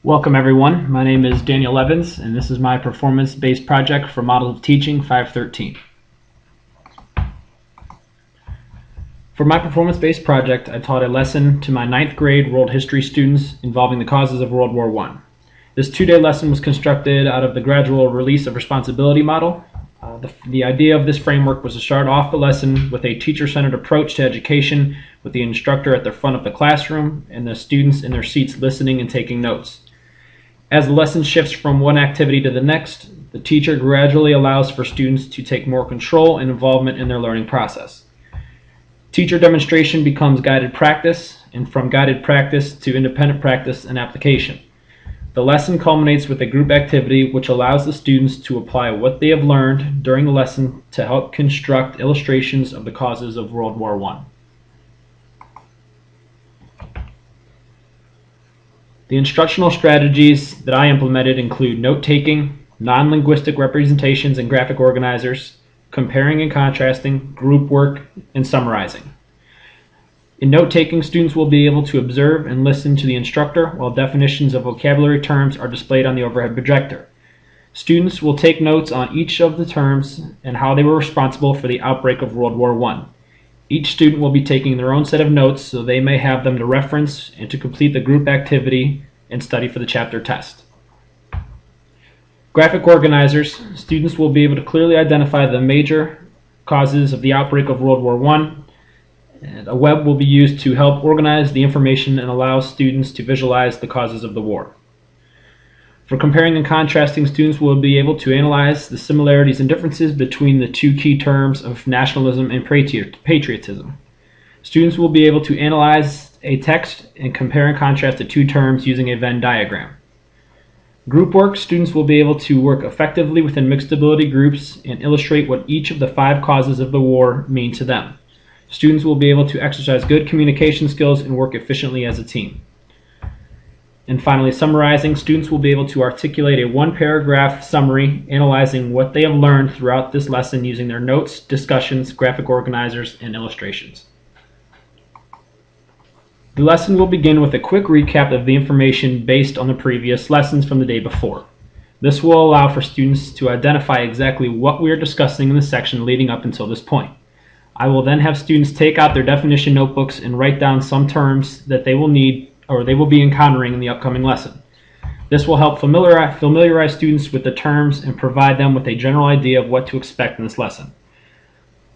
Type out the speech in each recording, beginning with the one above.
Welcome everyone, my name is Daniel Evans and this is my performance-based project for Models of Teaching 513. For my performance-based project, I taught a lesson to my 9th grade world history students involving the causes of World War I. This 2-day lesson was constructed out of the Gradual Release of Responsibility model. The idea of this framework was to start off the lesson with a teacher-centered approach to education, with the instructor at the front of the classroom and the students in their seats listening and taking notes. As the lesson shifts from one activity to the next, the teacher gradually allows for students to take more control and involvement in their learning process. Teacher demonstration becomes guided practice, and from guided practice to independent practice and application. The lesson culminates with a group activity which allows the students to apply what they have learned during the lesson to help construct illustrations of the causes of World War I. The instructional strategies that I implemented include note-taking, non-linguistic representations and graphic organizers, comparing and contrasting, group work, and summarizing. In note-taking, students will be able to observe and listen to the instructor while definitions of vocabulary terms are displayed on the overhead projector. Students will take notes on each of the terms and how they were responsible for the outbreak of World War I. Each student will be taking their own set of notes so they may have them to reference and to complete the group activity and study for the chapter test. Graphic organizers, students will be able to clearly identify the major causes of the outbreak of World War I, and a web will be used to help organize the information and allow students to visualize the causes of the war. For comparing and contrasting, students will be able to analyze the similarities and differences between the two key terms of nationalism and patriotism. Students will be able to analyze a text and compare and contrast the two terms using a Venn diagram. Group work, students will be able to work effectively within mixed ability groups and illustrate what each of the 5 causes of the war mean to them. Students will be able to exercise good communication skills and work efficiently as a team. And finally, summarizing, students will be able to articulate a 1-paragraph summary analyzing what they have learned throughout this lesson using their notes, discussions, graphic organizers, and illustrations. The lesson will begin with a quick recap of the information based on the previous lessons from the day before. This will allow for students to identify exactly what we are discussing in the section leading up until this point. I will then have students take out their definition notebooks and write down some terms that they will need or they will be encountering in the upcoming lesson. This will help familiarize students with the terms and provide them with a general idea of what to expect in this lesson.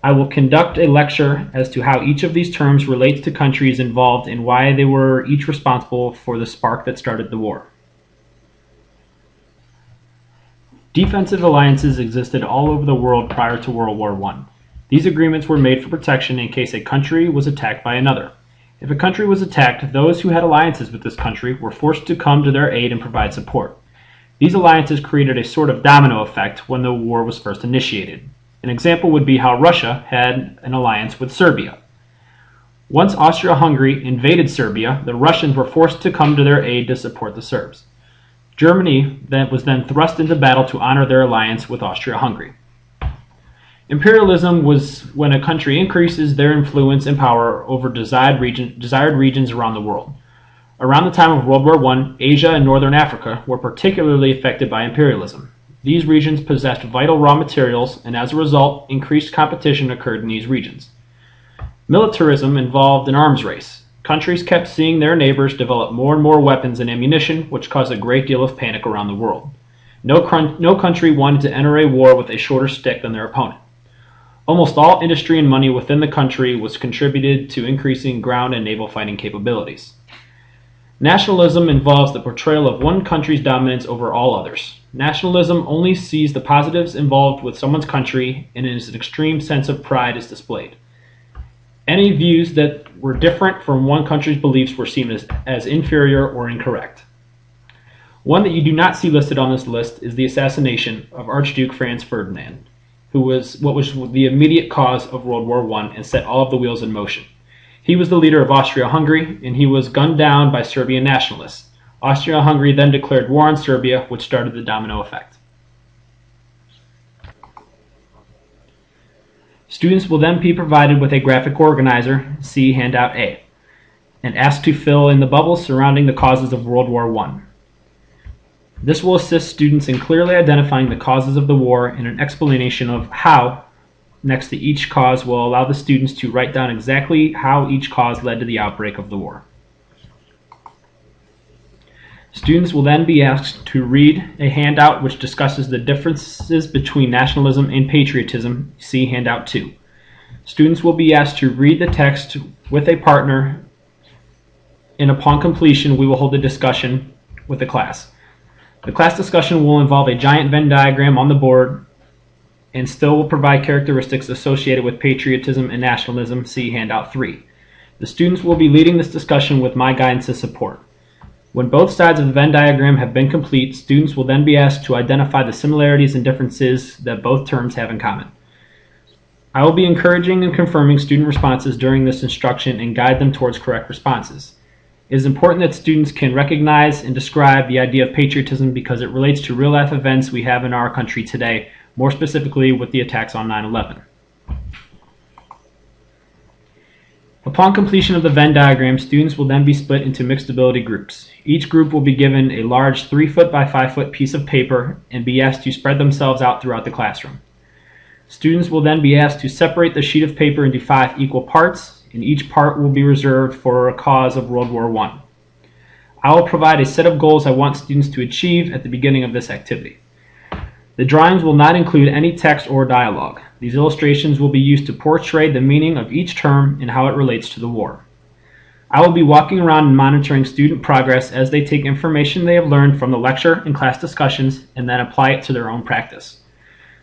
I will conduct a lecture as to how each of these terms relates to countries involved and why they were each responsible for the spark that started the war. Defensive alliances existed all over the world prior to World War I. These agreements were made for protection in case a country was attacked by another. If a country was attacked, those who had alliances with this country were forced to come to their aid and provide support. These alliances created a sort of domino effect when the war was first initiated. An example would be how Russia had an alliance with Serbia. Once Austria-Hungary invaded Serbia, the Russians were forced to come to their aid to support the Serbs. Germany was then thrust into battle to honor their alliance with Austria-Hungary. Imperialism was when a country increases their influence and power over desired regions around the world. Around the time of World War I, Asia and Northern Africa were particularly affected by imperialism. These regions possessed vital raw materials, and as a result, increased competition occurred in these regions. Militarism involved an arms race. Countries kept seeing their neighbors develop more and more weapons and ammunition, which caused a great deal of panic around the world. No country wanted to enter a war with a shorter stick than their opponent. Almost all industry and money within the country was contributed to increasing ground and naval fighting capabilities. Nationalism involves the portrayal of one country's dominance over all others. Nationalism only sees the positives involved with someone's country, and an extreme sense of pride is displayed. Any views that were different from one country's beliefs were seen as inferior or incorrect. One that you do not see listed on this list is the assassination of Archduke Franz Ferdinand, who was the immediate cause of World War I and set all of the wheels in motion. He was the leader of Austria-Hungary, and he was gunned down by Serbian nationalists. Austria-Hungary then declared war on Serbia, which started the domino effect. Students will then be provided with a graphic organizer, see Handout A, and asked to fill in the bubbles surrounding the causes of World War I. This will assist students in clearly identifying the causes of the war, and an explanation of how next to each cause will allow the students to write down exactly how each cause led to the outbreak of the war. Students will then be asked to read a handout which discusses the differences between nationalism and patriotism. See handout 2. Students will be asked to read the text with a partner, and upon completion we will hold a discussion with the class. The class discussion will involve a giant Venn diagram on the board and still will provide characteristics associated with patriotism and nationalism. See handout 3. The students will be leading this discussion with my guidance and support. When both sides of the Venn diagram have been complete, students will then be asked to identify the similarities and differences that both terms have in common. I will be encouraging and confirming student responses during this instruction and guide them towards correct responses. It is important that students can recognize and describe the idea of patriotism because it relates to real-life events we have in our country today, more specifically with the attacks on 9/11. Upon completion of the Venn diagram, students will then be split into mixed ability groups. Each group will be given a large 3-foot by 5-foot piece of paper and be asked to spread themselves out throughout the classroom. Students will then be asked to separate the sheet of paper into 5 equal parts, and each part will be reserved for a cause of World War I. I will provide a set of goals I want students to achieve at the beginning of this activity. The drawings will not include any text or dialogue. These illustrations will be used to portray the meaning of each term and how it relates to the war. I will be walking around and monitoring student progress as they take information they have learned from the lecture and class discussions and then apply it to their own practice.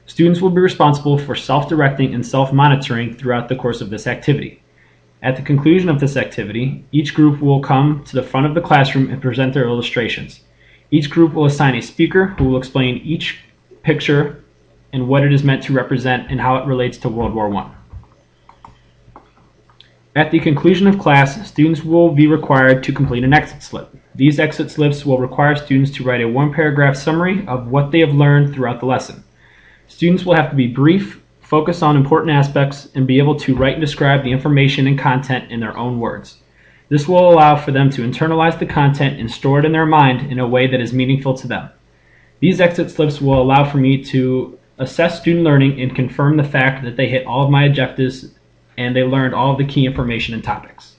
Students will be responsible for self-directing and self-monitoring throughout the course of this activity. At the conclusion of this activity, each group will come to the front of the classroom and present their illustrations. Each group will assign a speaker who will explain each picture and what it is meant to represent and how it relates to World War I. At the conclusion of class, students will be required to complete an exit slip. These exit slips will require students to write a 1-paragraph summary of what they have learned throughout the lesson. Students will have to be brief, focus on important aspects, and be able to write and describe the information and content in their own words. This will allow for them to internalize the content and store it in their mind in a way that is meaningful to them. These exit slips will allow for me to assess student learning and confirm the fact that they hit all of my objectives and they learned all of the key information and topics.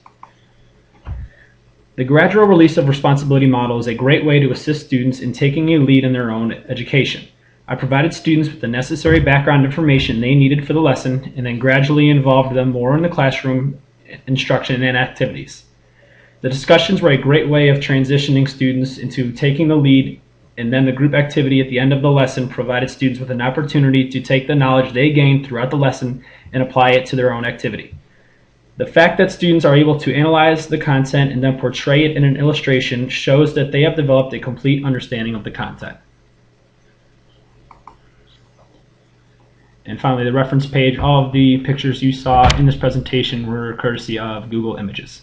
The Gradual Release of Responsibility model is a great way to assist students in taking a lead in their own education. I provided students with the necessary background information they needed for the lesson and then gradually involved them more in the classroom instruction and activities. The discussions were a great way of transitioning students into taking the lead, and then the group activity at the end of the lesson provided students with an opportunity to take the knowledge they gained throughout the lesson and apply it to their own activity. The fact that students are able to analyze the content and then portray it in an illustration shows that they have developed a complete understanding of the content. And finally, the reference page. All of the pictures you saw in this presentation were courtesy of Google Images.